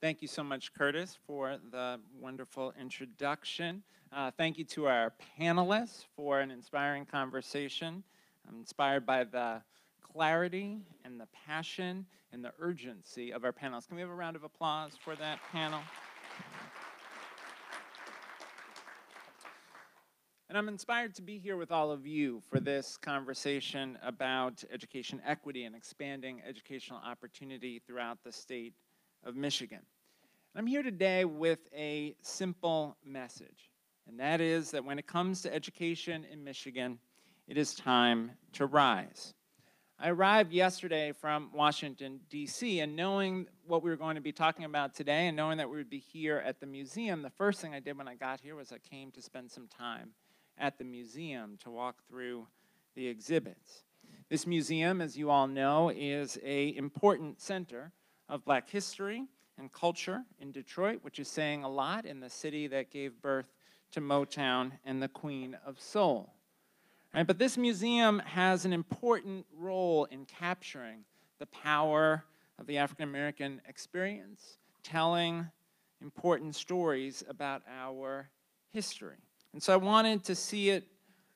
Thank you so much, Curtis, for the wonderful introduction. Thank you to our panelists for an inspiring conversation. I'm inspired by the clarity and the passion and the urgency of our panelists. Can we have a round of applause for that panel? And I'm inspired to be here with all of you for this conversation about education equity and expanding educational opportunity throughout the state of Michigan. I'm here today with a simple message, and that is that when it comes to education in Michigan, it is time to rise. I arrived yesterday from Washington, D.C., and knowing what we were going to be talking about today and knowing that we would be here at the museum, the first thing I did when I got here was I came to spend some time at the museum to walk through the exhibits. This museum, as you all know, is an important center of Black history and culture in Detroit, which is saying a lot in the city that gave birth to Motown and the Queen of Soul. Right, but this museum has an important role in capturing the power of the African American experience, telling important stories about our history. And so I wanted to see it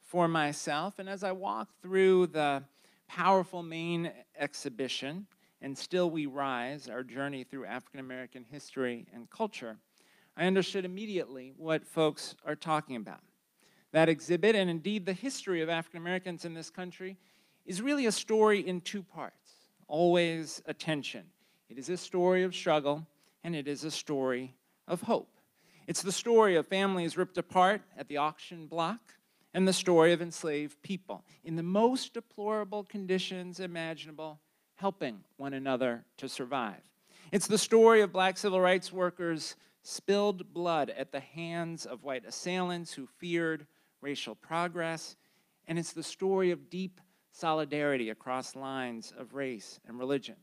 for myself, and as I walked through the powerful main exhibition, And Still We Rise, our journey through African American history and culture, I understood immediately what folks are talking about. That exhibit, and indeed the history of African Americans in this country, is really a story in two parts, always a tension. It is a story of struggle, and it is a story of hope. It's the story of families ripped apart at the auction block, and the story of enslaved people in the most deplorable conditions imaginable, helping one another to survive. It's the story of Black civil rights workers' spilled blood at the hands of white assailants who feared racial progress, and it's the story of deep solidarity across lines of race and religion.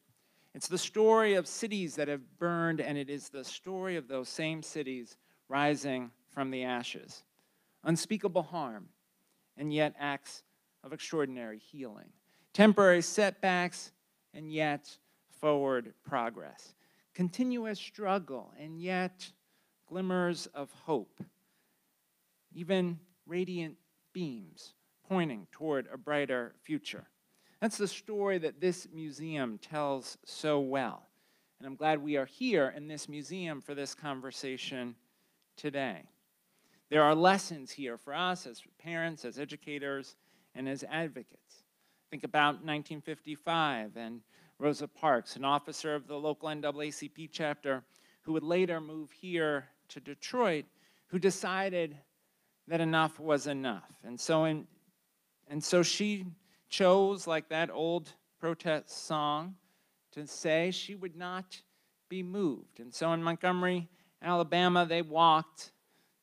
It's the story of cities that have burned, and it is the story of those same cities rising from the ashes. Unspeakable harm, and yet acts of extraordinary healing. Temporary setbacks, and yet forward progress. Continuous struggle, and yet glimmers of hope. Even radiant beams pointing toward a brighter future. That's the story that this museum tells so well. And I'm glad we are here in this museum for this conversation today. There are lessons here for us as parents, as educators, and as advocates. Think about 1955 and Rosa Parks, an officer of the local NAACP chapter who would later move here to Detroit, who decided that enough was enough. And so she chose, like that old protest song, to say she would not be moved. And so in Montgomery, Alabama, they walked,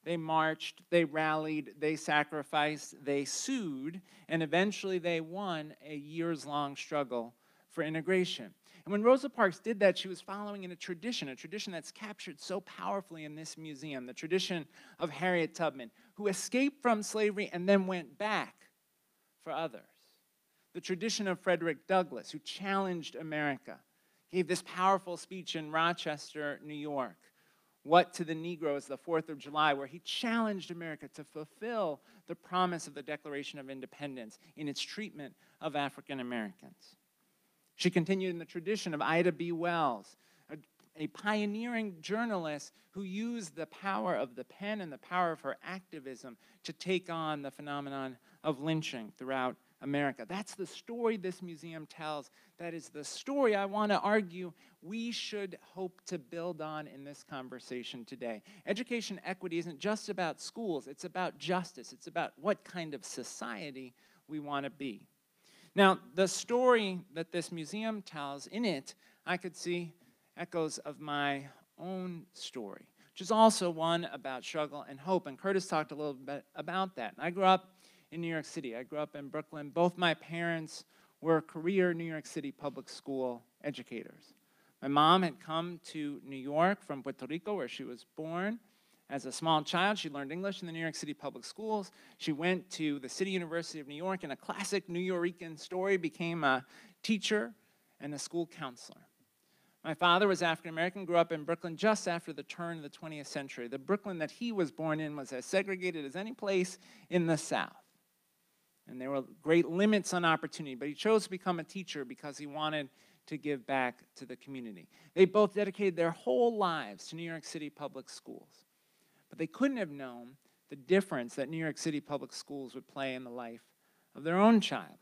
they marched, they rallied, they sacrificed, they sued, and eventually they won a years-long struggle for integration. And when Rosa Parks did that, she was following in a tradition that's captured so powerfully in this museum, the tradition of Harriet Tubman, who escaped from slavery and then went back for others. The tradition of Frederick Douglass, who challenged America, gave this powerful speech in Rochester, New York, What to the Negroes, the 4th of July, where he challenged America to fulfill the promise of the Declaration of Independence in its treatment of African Americans. She continued in the tradition of Ida B. Wells, a pioneering journalist who used the power of the pen and the power of her activism to take on the phenomenon of lynching throughout America. That's the story this museum tells. That is the story I want to argue we should hope to build on in this conversation today. Education equity isn't just about schools. It's about justice. It's about what kind of society we want to be. Now, the story that this museum tells, in it, I could see echoes of my own story, which is also one about struggle and hope. And Curtis talked a little bit about that. I grew up in New York City. I grew up in Brooklyn. Both my parents were career New York City public school educators. My mom had come to New York from Puerto Rico, where she was born. As a small child, she learned English in the New York City public schools. She went to the City University of New York, and a classic New Yorican story, became a teacher and a school counselor. My father was African American, grew up in Brooklyn just after the turn of the 20th century. The Brooklyn that he was born in was as segregated as any place in the South. And there were great limits on opportunity, but he chose to become a teacher because he wanted to give back to the community. They both dedicated their whole lives to New York City public schools. But they couldn't have known the difference that New York City public schools would play in the life of their own child.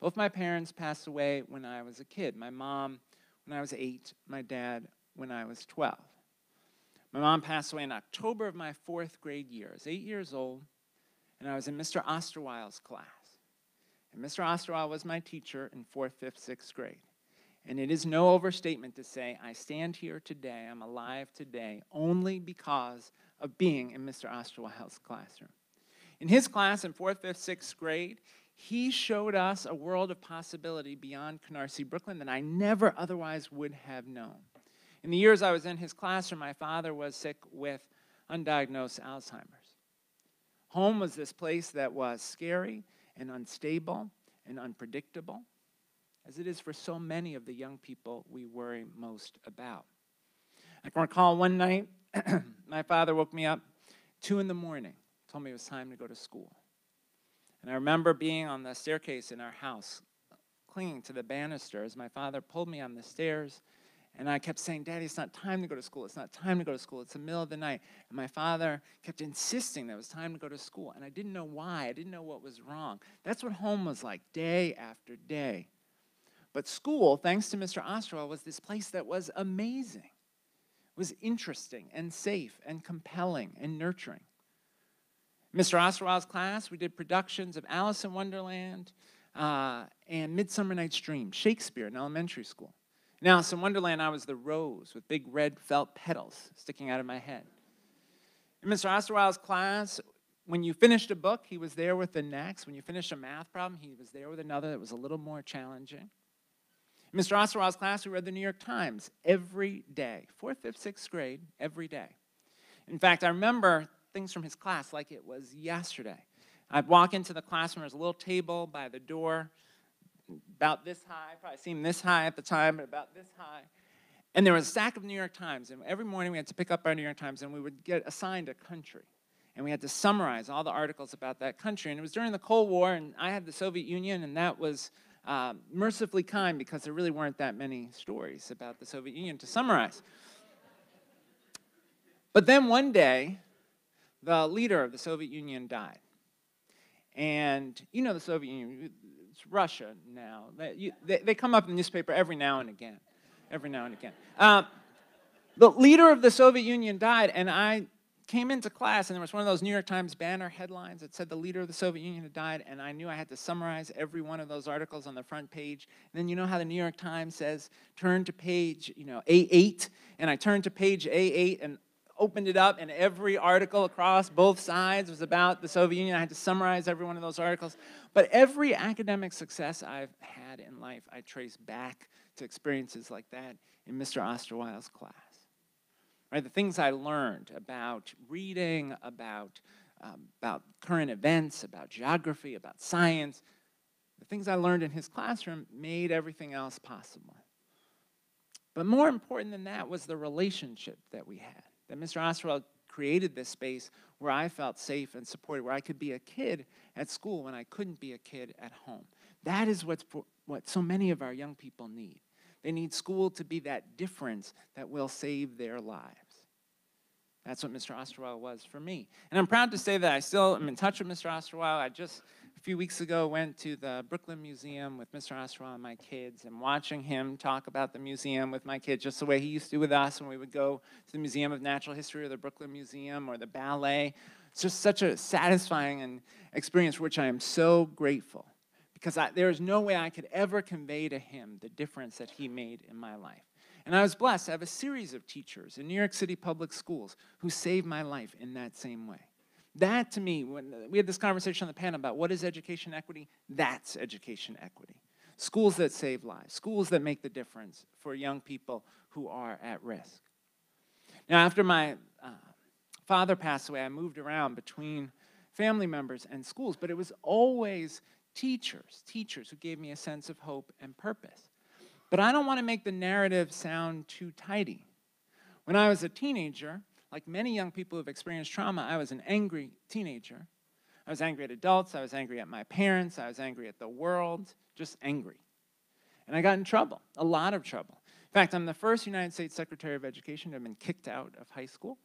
Both my parents passed away when I was a kid. My mom when I was 8, my dad when I was 12. My mom passed away in October of my 4th grade year. I was 8 years old, and I was in Mr. Ostrow's class. And Mr. Ostrow was my teacher in 4th, 5th, 6th grade. And it is no overstatement to say I stand here today, I'm alive today, only because of being in Mr. Ostrow's classroom. In his class in 4th, 5th, 6th grade, he showed us a world of possibility beyond Canarsie, Brooklyn that I never otherwise would have known. In the years I was in his classroom, my father was sick with undiagnosed Alzheimer's. Home was this place that was scary and unstable and unpredictable, as it is for so many of the young people we worry most about. I can recall one night, my father woke me up 2 in the morning, told me it was time to go to school. And I remember being on the staircase in our house, clinging to the banister as my father pulled me on the stairs, and I kept saying, Daddy, it's not time to go to school, it's not time to go to school, it's the middle of the night. And my father kept insisting that it was time to go to school, and I didn't know why, I didn't know what was wrong. That's what home was like, day after day. But school, thanks to Mr. Ostrow, was this place that was amazing. It was interesting and safe and compelling and nurturing. Mr. Ostrow's class, we did productions of Alice in Wonderland and Midsummer Night's Dream, Shakespeare in elementary school. In Alice in Wonderland, I was the rose with big red felt petals sticking out of my head. In Mr. Ostrow's class, when you finished a book, he was there with the next. When you finished a math problem, he was there with another that was a little more challenging. In Mr. Ostrow's class, we read the New York Times every day, 4th, 5th, 6th grade, every day. In fact, I remember things from his class like it was yesterday. I'd walk into the classroom, there's a little table by the door, about this high, probably seemed this high at the time, but about this high. And there was a stack of New York Times, and every morning we had to pick up our New York Times, and we would get assigned a country. And we had to summarize all the articles about that country. And it was during the Cold War, and I had the Soviet Union, and that was mercifully kind because there really weren't that many stories about the Soviet Union to summarize. But then one day, the leader of the Soviet Union died. And you know the Soviet Union, it's Russia now. They come up in the newspaper every now and again. The leader of the Soviet Union died, and I came into class, and there was one of those New York Times banner headlines that said the leader of the Soviet Union had died, and I knew I had to summarize every one of those articles on the front page. And then you know how the New York Times says, turn to page, A8, and I turned to page A8, and opened it up, and every article across both sides was about the Soviet Union. I had to summarize every one of those articles. But every academic success I've had in life, I trace back to experiences like that in Mr. Ostrow's class. Right? The things I learned about reading, about current events, about geography, about science, the things I learned in his classroom made everything else possible. But more important than that was the relationship that we had. That Mr. Ostrow created this space where I felt safe and supported, where I could be a kid at school when I couldn't be a kid at home. That is what so many of our young people need. They need school to be that difference that will save their lives. That's what Mr. Ostrow was for me. And I'm proud to say that I still am in touch with Mr. Ostrow. I just, a few weeks ago, went to the Brooklyn Museum with Mr. Ostrow and my kids, and watching him talk about the museum with my kids, just the way he used to with us when we would go to the Museum of Natural History or the Brooklyn Museum or the ballet. It's just such a satisfying experience for which I am so grateful, because there is no way I could ever convey to him the difference that he made in my life. And I was blessed to have a series of teachers in New York City public schools who saved my life in that same way. That, to me, when we had this conversation on the panel about what is education equity, that's education equity. Schools that save lives, schools that make the difference for young people who are at risk. Now, after my father passed away, I moved around between family members and schools, but it was always teachers who gave me a sense of hope and purpose. But I don't want to make the narrative sound too tidy. When I was a teenager, like many young people who've experienced trauma, I was an angry teenager. I was angry at adults, I was angry at my parents, I was angry at the world, just angry. And I got in trouble, a lot of trouble. In fact, I'm the first United States Secretary of Education to have been kicked out of high school.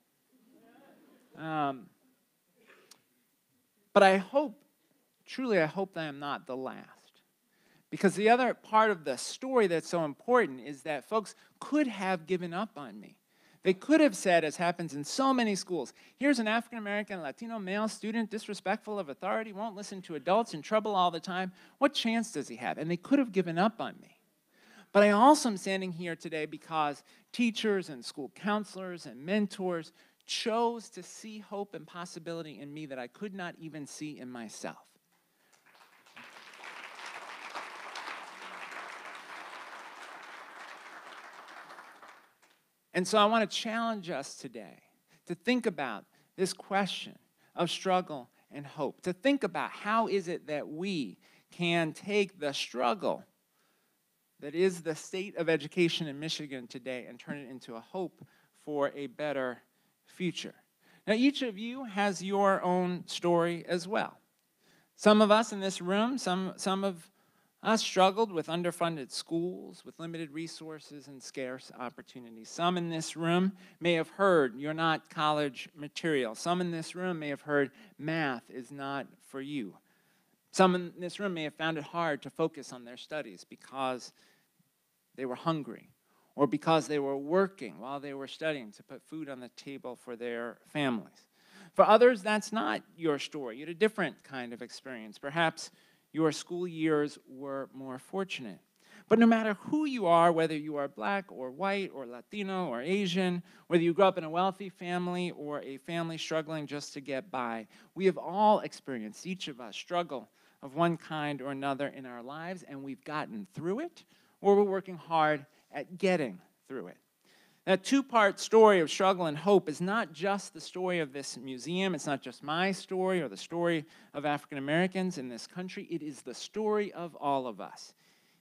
But I hope, truly I hope that I'm not the last. Because the other part of the story that's so important is that folks could have given up on me. They could have said, as happens in so many schools, here's an African-American Latino male student, disrespectful of authority, won't listen to adults, in trouble all the time. What chance does he have? And they could have given up on me. But I also am standing here today because teachers and school counselors and mentors chose to see hope and possibility in me that I could not even see in myself. And so I want to challenge us today to think about this question of struggle and hope, to think about how is it that we can take the struggle that is the state of education in Michigan today and turn it into a hope for a better future. Now, each of you has your own story as well. Some of us in this room, some of us struggled with underfunded schools, with limited resources and scarce opportunities. Some in this room may have heard you're not college material. Some in this room may have heard math is not for you. Some in this room may have found it hard to focus on their studies because they were hungry or because they were working while they were studying to put food on the table for their families. For others, that's not your story. You had a different kind of experience. Perhaps your school years were more fortunate. But no matter who you are, whether you are black or white or Latino or Asian, whether you grew up in a wealthy family or a family struggling just to get by, we have all experienced, each of us, struggle of one kind or another in our lives, and we've gotten through it, or we're working hard at getting through it. That two-part story of struggle and hope is not just the story of this museum. It's not just my story or the story of African Americans in this country. It is the story of all of us.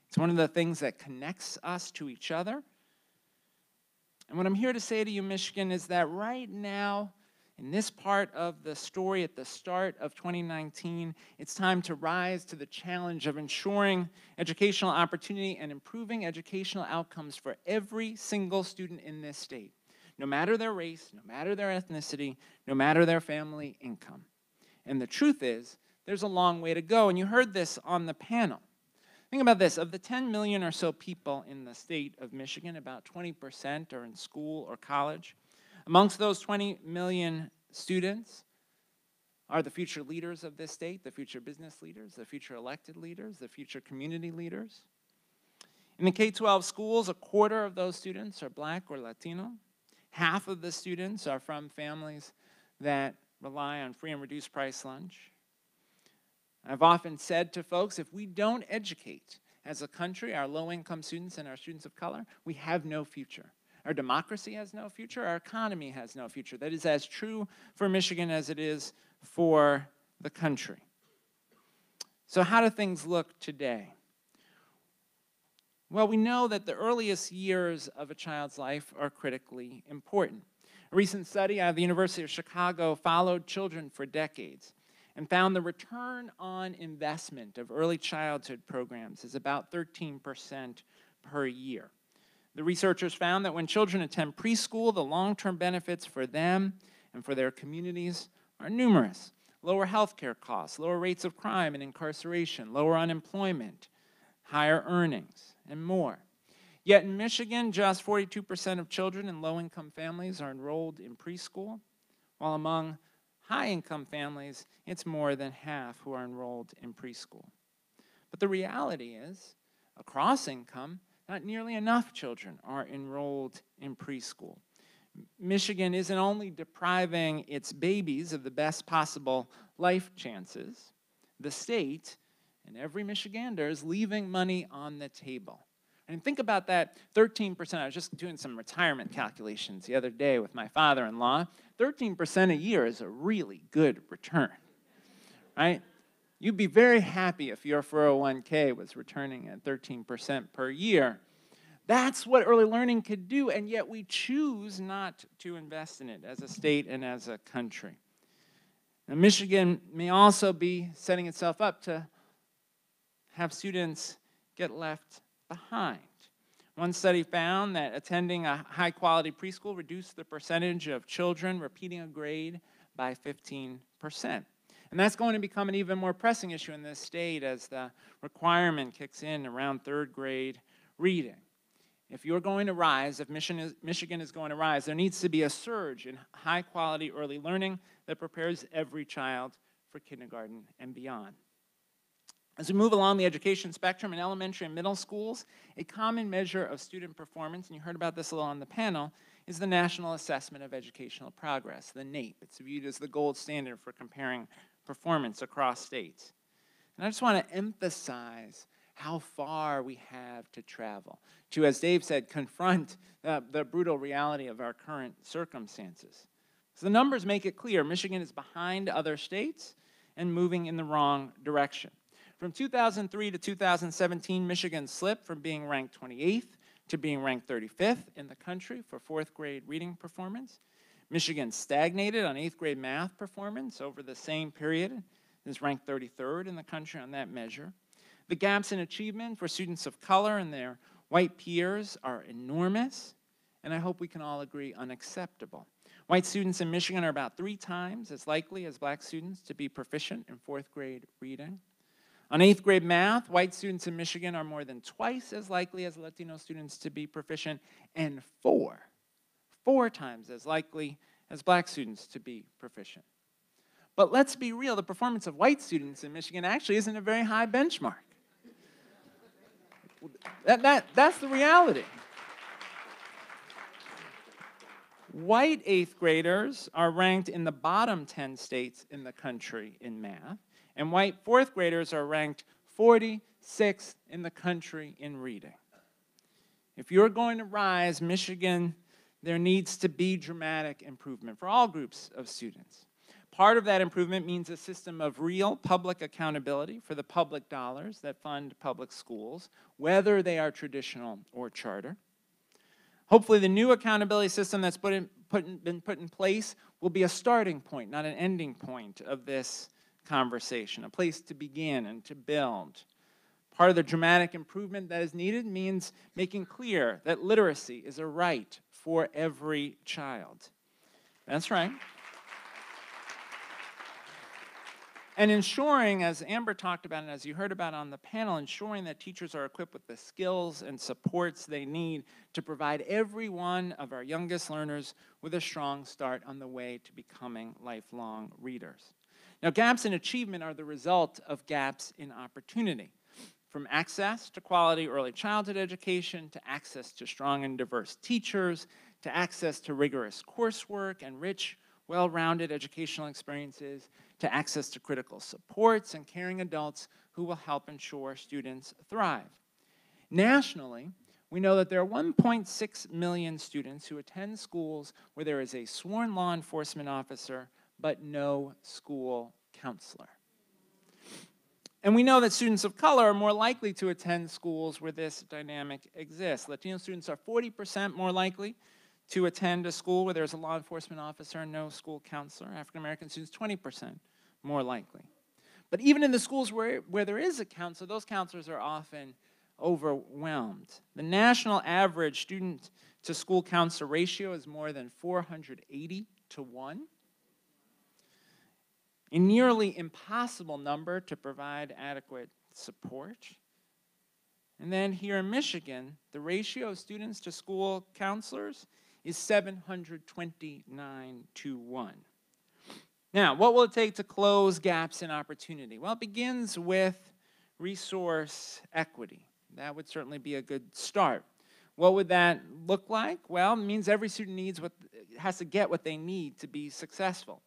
It's one of the things that connects us to each other. And what I'm here to say to you, Michigan, is that right now, in this part of the story at the start of 2019, it's time to rise to the challenge of ensuring educational opportunity and improving educational outcomes for every single student in this state, no matter their race, no matter their ethnicity, no matter their family income. And the truth is, there's a long way to go, and you heard this on the panel. Think about this. Of the 10 million or so people in the state of Michigan, about 20% are in school or college. Amongst those 20 million students are the future leaders of this state, the future business leaders, the future elected leaders, the future community leaders. In the K-12 schools, a quarter of those students are black or Latino. Half of the students are from families that rely on free and reduced price lunch. I've often said to folks, if we don't educate as a country our low-income students and our students of color, we have no future. Our democracy has no future. Our economy has no future. That is as true for Michigan as it is for the country. So how do things look today? Well, we know that the earliest years of a child's life are critically important. A recent study out of the University of Chicago followed children for decades and found the return on investment of early childhood programs is about 13% per year. The researchers found that when children attend preschool, the long-term benefits for them and for their communities are numerous. Lower healthcare costs, lower rates of crime and incarceration, lower unemployment, higher earnings, and more. Yet in Michigan, just 42% of children in low-income families are enrolled in preschool, while among high-income families, it's more than half who are enrolled in preschool. But the reality is, across income, not nearly enough children are enrolled in preschool. Michigan isn't only depriving its babies of the best possible life chances, the state and every Michigander is leaving money on the table. And think about that 13%. I was just doing some retirement calculations the other day with my father-in-law. 13% a year is a really good return, right? You'd be very happy if your 401k was returning at 13% per year. That's what early learning could do, and yet we choose not to invest in it as a state and as a country. Now, Michigan may also be setting itself up to have students get left behind. One study found that attending a high-quality preschool reduced the percentage of children repeating a grade by 15%. And that's going to become an even more pressing issue in this state as the requirement kicks in around third grade reading. If you're going to rise, if Michigan is going to rise, there needs to be a surge in high-quality early learning that prepares every child for kindergarten and beyond. As we move along the education spectrum in elementary and middle schools, a common measure of student performance, and you heard about this a little on the panel, is the National Assessment of Educational Progress, the NAEP. It's viewed as the gold standard for comparing performance across states. And I just want to emphasize how far we have to travel to, as Dave said, confront the brutal reality of our current circumstances. So the numbers make it clear Michigan is behind other states and moving in the wrong direction. From 2003 to 2017, Michigan slipped from being ranked 28th to being ranked 35th in the country for fourth grade reading performance. Michigan stagnated on 8th grade math performance over the same period and is ranked 33rd in the country on that measure. The gaps in achievement for students of color and their white peers are enormous, and I hope we can all agree unacceptable. White students in Michigan are about 3 times as likely as black students to be proficient in fourth grade reading. On 8th grade math, white students in Michigan are more than twice as likely as Latino students to be proficient, and 4 times as likely as black students to be proficient. But let's be real, the performance of white students in Michigan actually isn't a very high benchmark. That's the reality. White 8th graders are ranked in the bottom 10 states in the country in math, and white 4th graders are ranked 46th in the country in reading. If you're going to rise, Michigan, there needs to be dramatic improvement for all groups of students. Part of that improvement means a system of real public accountability for the public dollars that fund public schools, whether they are traditional or charter. Hopefully the new accountability system that's been put in place will be a starting point, not an ending point of this conversation, a place to begin and to build. Part of the dramatic improvement that is needed means making clear that literacy is a right for every child. That's right. And ensuring, as Amber talked about and as you heard about on the panel, ensuring that teachers are equipped with the skills and supports they need to provide every one of our youngest learners with a strong start on the way to becoming lifelong readers. Now, gaps in achievement are the result of gaps in opportunity. From access to quality early childhood education, to access to strong and diverse teachers, to access to rigorous coursework and rich, well-rounded educational experiences, to access to critical supports and caring adults who will help ensure students thrive. Nationally, we know that there are 1.6 million students who attend schools where there is a sworn law enforcement officer but no school counselor. And we know that students of color are more likely to attend schools where this dynamic exists. Latino students are 40% more likely to attend a school where there's a law enforcement officer and no school counselor. African-American students, 20% more likely. But even in the schools where there is a counselor, those counselors are often overwhelmed. The national average student-to-school counselor ratio is more than 480 to 1. A nearly impossible number to provide adequate support. And then here in Michigan, the ratio of students to school counselors is 729 to 1. Now, what will it take to close gaps in opportunity? Well, it begins with resource equity. That would certainly be a good start. What would that look like? Well, it means every student has to get what they need to be successful.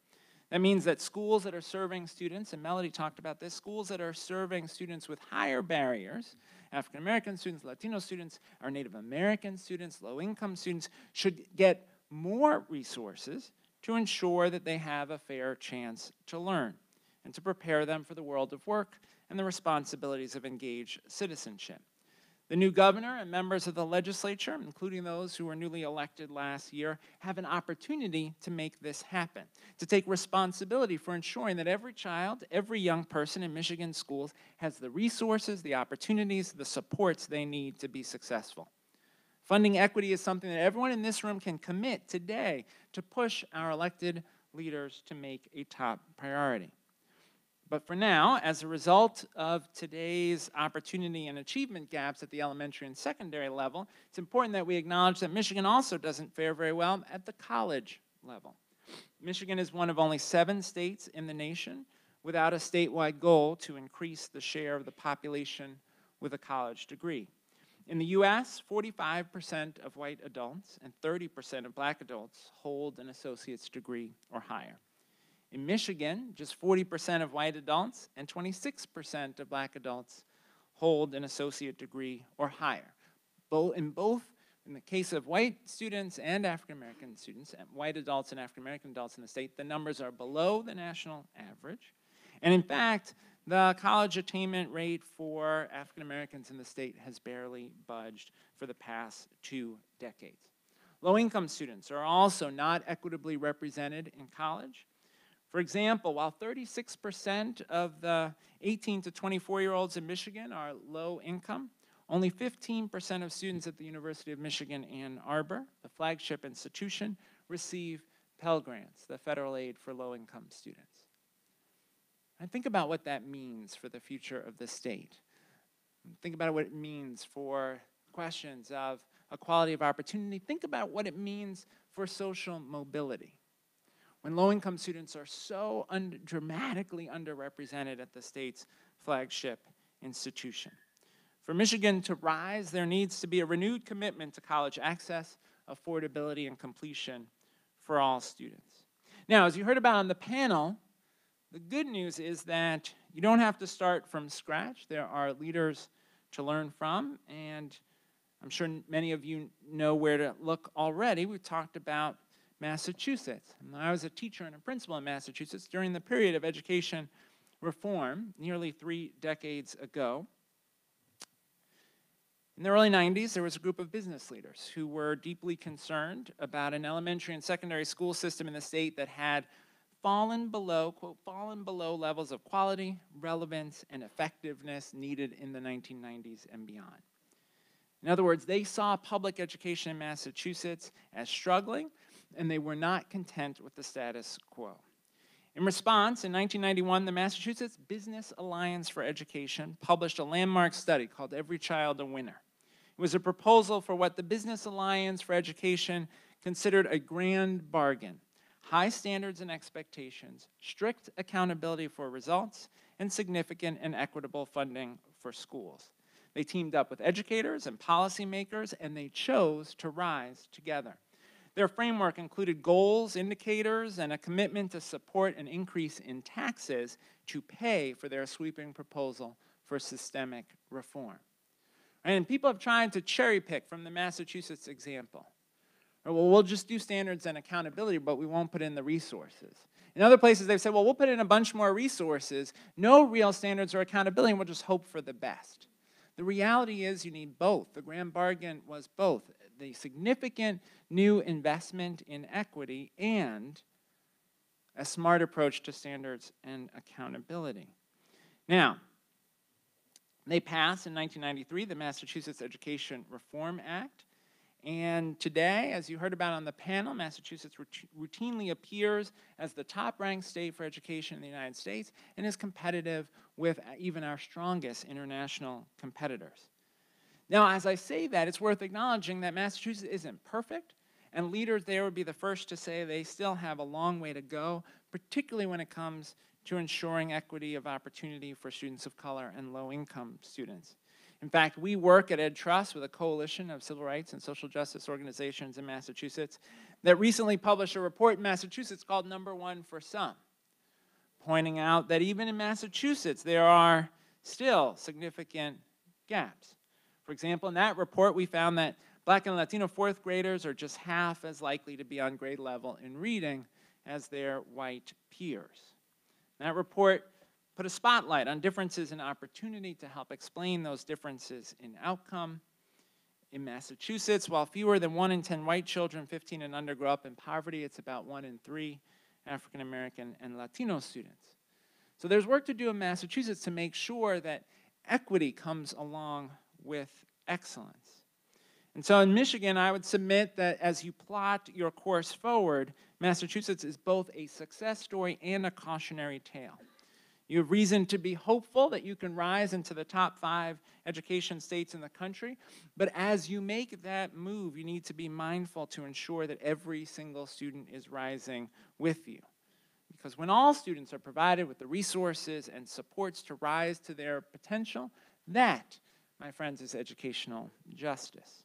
That means that schools that are serving students, and Melody talked about this, schools that are serving students with higher barriers, African-American students, Latino students, our Native American students, low-income students, should get more resources to ensure that they have a fair chance to learn and to prepare them for the world of work and the responsibilities of engaged citizenship. The new governor and members of the legislature, including those who were newly elected last year, have an opportunity to make this happen, to take responsibility for ensuring that every child, every young person in Michigan schools has the resources, the opportunities, the supports they need to be successful. Funding equity is something that everyone in this room can commit today to push our elected leaders to make a top priority. But for now, as a result of today's opportunity and achievement gaps at the elementary and secondary level, it's important that we acknowledge that Michigan also doesn't fare very well at the college level. Michigan is one of only 7 states in the nation without a statewide goal to increase the share of the population with a college degree. In the US, 45% of white adults and 30% of black adults hold an associate's degree or higher. In Michigan, just 40% of white adults and 26% of black adults hold an associate degree or higher. In the case of white students and African-American students, and white adults and African-American adults in the state, the numbers are below the national average. And in fact, the college attainment rate for African-Americans in the state has barely budged for the past 2 decades. Low-income students are also not equitably represented in college. For example, while 36% of the 18 to 24-year-olds in Michigan are low income, only 15% of students at the University of Michigan Ann Arbor, the flagship institution, receive Pell Grants, the federal aid for low-income students. And think about what that means for the future of the state. Think about what it means for questions of equality of opportunity. Think about what it means for social mobility. When low-income students are so dramatically underrepresented at the state's flagship institution. For Michigan to rise, there needs to be a renewed commitment to college access, affordability, and completion for all students. Now, as you heard about on the panel, the good news is that you don't have to start from scratch. There are leaders to learn from, and I'm sure many of you know where to look already. We've talked about Massachusetts. I was a teacher and a principal in Massachusetts during the period of education reform nearly 3 decades ago. In the early 90s, there was a group of business leaders who were deeply concerned about an elementary and secondary school system in the state that had fallen below, quote, fallen below levels of quality, relevance, and effectiveness needed in the 1990s and beyond. In other words, they saw public education in Massachusetts as struggling, and they were not content with the status quo. In response, in 1991, the Massachusetts Business Alliance for Education published a landmark study called Every Child a Winner. It was a proposal for what the Business Alliance for Education considered a grand bargain: high standards and expectations, strict accountability for results, and significant and equitable funding for schools. They teamed up with educators and policymakers, and they chose to rise together. Their framework included goals, indicators, and a commitment to support an increase in taxes to pay for their sweeping proposal for systemic reform. And people have tried to cherry pick from the Massachusetts example. Or, well, we'll just do standards and accountability, but we won't put in the resources. In other places, they've said, well, we'll put in a bunch more resources, no real standards or accountability, and we'll just hope for the best. The reality is you need both. The grand bargain was both the significant new investment in equity and a smart approach to standards and accountability. Now, they passed in 1993 the Massachusetts Education Reform Act. And today, as you heard about on the panel, Massachusetts routinely appears as the top-ranked state for education in the United States and is competitive with even our strongest international competitors. Now, as I say that, it's worth acknowledging that Massachusetts isn't perfect, and leaders there would be the first to say they still have a long way to go, particularly when it comes to ensuring equity of opportunity for students of color and low-income students. In fact, we work at EdTrust with a coalition of civil rights and social justice organizations in Massachusetts that recently published a report in Massachusetts called Number One for Some, pointing out that even in Massachusetts there are still significant gaps. For example, in that report we found that Black and Latino 4th graders are just half as likely to be on grade level in reading as their white peers. That report put a spotlight on differences in opportunity to help explain those differences in outcome. In Massachusetts, while fewer than 1 in 10 white children 15 and under grow up in poverty, it's about 1 in 3 African American and Latino students. So there's work to do in Massachusetts to make sure that equity comes along with excellence. And so in Michigan, I would submit that as you plot your course forward, Massachusetts is both a success story and a cautionary tale. You have reason to be hopeful that you can rise into the top 5 education states in the country, but as you make that move, you need to be mindful to ensure that every single student is rising with you. Because when all students are provided with the resources and supports to rise to their potential, that, my friends, is educational justice.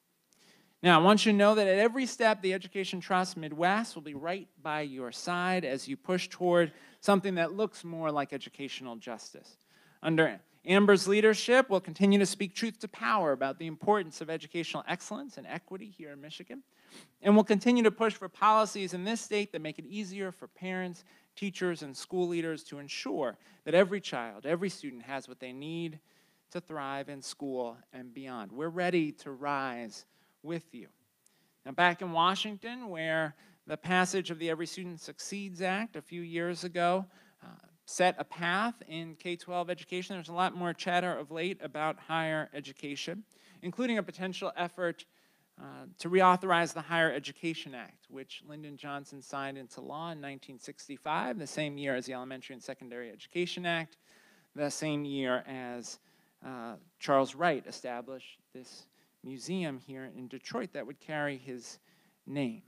Now, I want you to know that at every step, the Education Trust Midwest will be right by your side as you push toward something that looks more like educational justice. Under Amber's leadership, we'll continue to speak truth to power about the importance of educational excellence and equity here in Michigan. And we'll continue to push for policies in this state that make it easier for parents, teachers, and school leaders to ensure that every child, every student has what they need to thrive in school and beyond. We're ready to rise with you. Now, back in Washington, where the passage of the Every Student Succeeds Act a few years ago set a path in K-12 education, there's a lot more chatter of late about higher education, including a potential effort to reauthorize the Higher Education Act, which Lyndon Johnson signed into law in 1965, the same year as the Elementary and Secondary Education Act, the same year as Charles Wright established this museum here in Detroit that would carry his name.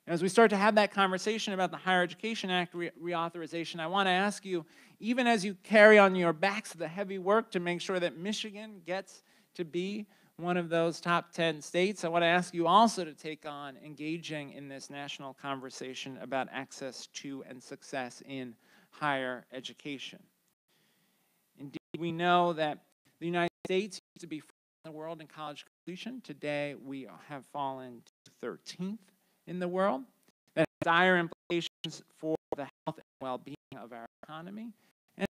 As we start to have that conversation about the Higher Education Act reauthorization, I want to ask you, even as you carry on your backs the heavy work to make sure that Michigan gets to be one of those top 10 states, I want to ask you also to take on engaging in this national conversation about access to and success in higher education. Indeed, we know that the United States used to be first in the world in college completion. Today, we have fallen to 13th in the world. That has dire implications for the health and well-being of our economy and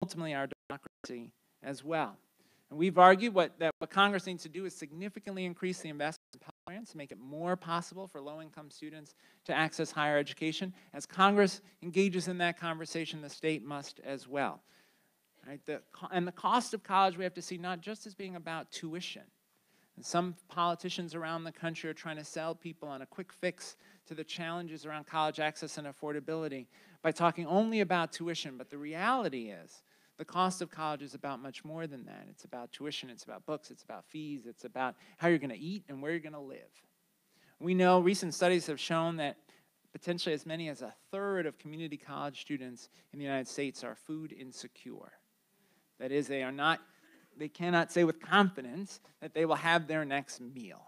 ultimately our democracy as well. And we've argued that what Congress needs to do is significantly increase the investment in Pell Grants to make it more possible for low-income students to access higher education. As Congress engages in that conversation, the state must as well. Right? And the cost of college we have to see not just as being about tuition. And some politicians around the country are trying to sell people on a quick fix to the challenges around college access and affordability by talking only about tuition. But the reality is the cost of college is about much more than that. It's about tuition, it's about books, it's about fees, it's about how you're going to eat and where you're going to live. We know recent studies have shown that potentially as many as 1/3 of community college students in the United States are food insecure. That is, they cannot say with confidence that they will have their next meal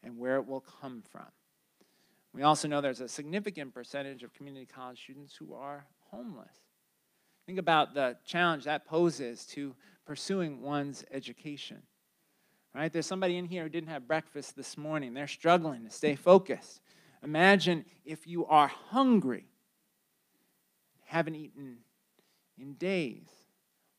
and where it will come from. We also know there's a significant percentage of community college students who are homeless. Think about the challenge that poses to pursuing one's education. Right? There's somebody in here who didn't have breakfast this morning. They're struggling to stay focused. Imagine if you are hungry, haven't eaten in days,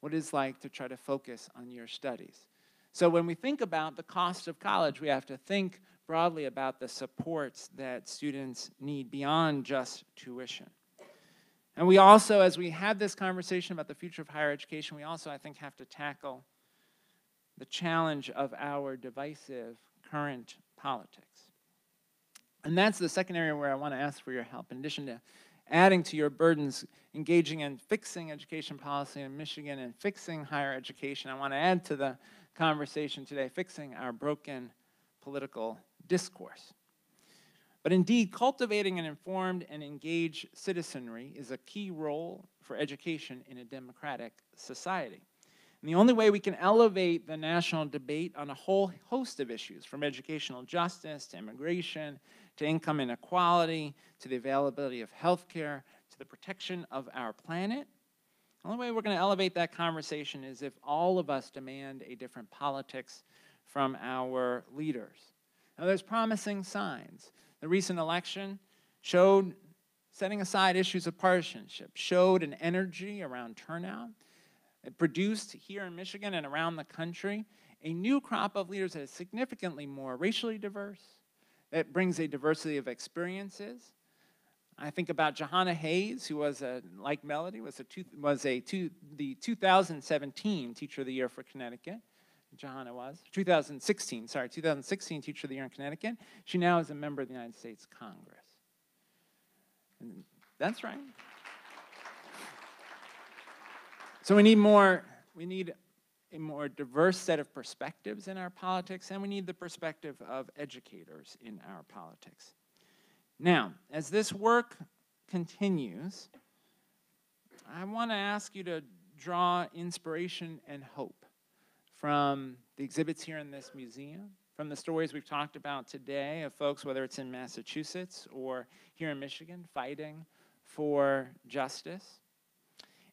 what it's like to try to focus on your studies. So when we think about the cost of college, we have to think broadly about the supports that students need beyond just tuition. And we also, as we have this conversation about the future of higher education, we also, I think, have to tackle the challenge of our divisive current politics. And that's the second area where I want to ask for your help. In addition to adding to your burdens, engaging in fixing education policy in Michigan and fixing higher education, I want to add to the conversation today, fixing our broken political discourse. But indeed, cultivating an informed and engaged citizenry is a key role for education in a democratic society. And the only way we can elevate the national debate on a whole host of issues, from educational justice to immigration, to income inequality, to the availability of health care, to the protection of our planet, the only way we're going to elevate that conversation is if all of us demand a different politics from our leaders. Now, there's promising signs. The recent election showed, setting aside issues of partisanship, showed an energy around turnout, It produced here in Michigan and around the country a new crop of leaders that is significantly more racially diverse, that brings a diversity of experiences. I think about Johanna Hayes, who was, like Melody, was the 2017 Teacher of the Year for Connecticut. Johanna was. 2016 Teacher of the Year in Connecticut. She now is a member of the United States Congress. And that's right. So we need a more diverse set of perspectives in our politics, and we need the perspective of educators in our politics. Now, as this work continues, I want to ask you to draw inspiration and hope from the exhibits here in this museum, from the stories we've talked about today of folks, whether it's in Massachusetts or here in Michigan, fighting for justice.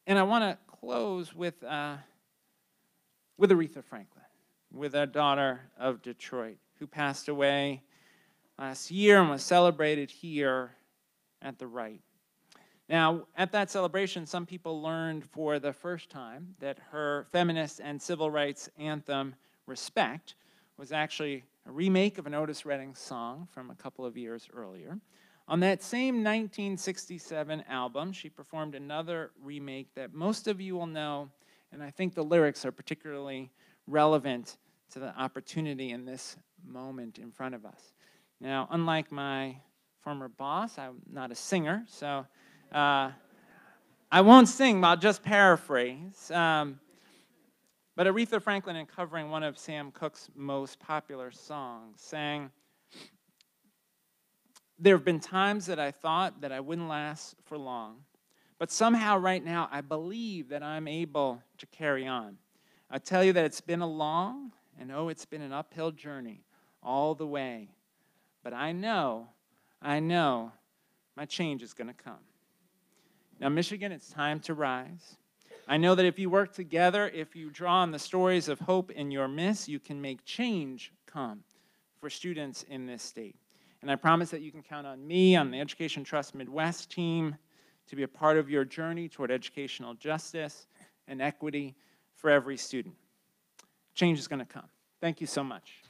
And I want to close with Aretha Franklin, with a daughter of Detroit, who passed away last year and was celebrated here at the Wright. Now, at that celebration, some people learned for the first time that her feminist and civil rights anthem, Respect, was actually a remake of an Otis Redding song from a couple of years earlier. On that same 1967 album, she performed another remake that most of you will know, and I think the lyrics are particularly relevant to the opportunity in this moment in front of us. Now, unlike my former boss, I'm not a singer, so I won't sing, but I'll just paraphrase. But Aretha Franklin, in covering one of Sam Cooke's most popular songs, sang, "There have been times that I thought that I wouldn't last for long, but somehow right now I believe that I'm able to carry on. I tell you that it's been a long, and oh, it's been an uphill journey all the way. But I know my change is going to come." Now, Michigan, it's time to rise. I know that if you work together, if you draw on the stories of hope in your midst, you can make change come for students in this state. And I promise that you can count on me, on the Education Trust Midwest team, to be a part of your journey toward educational justice and equity for every student. Change is going to come. Thank you so much.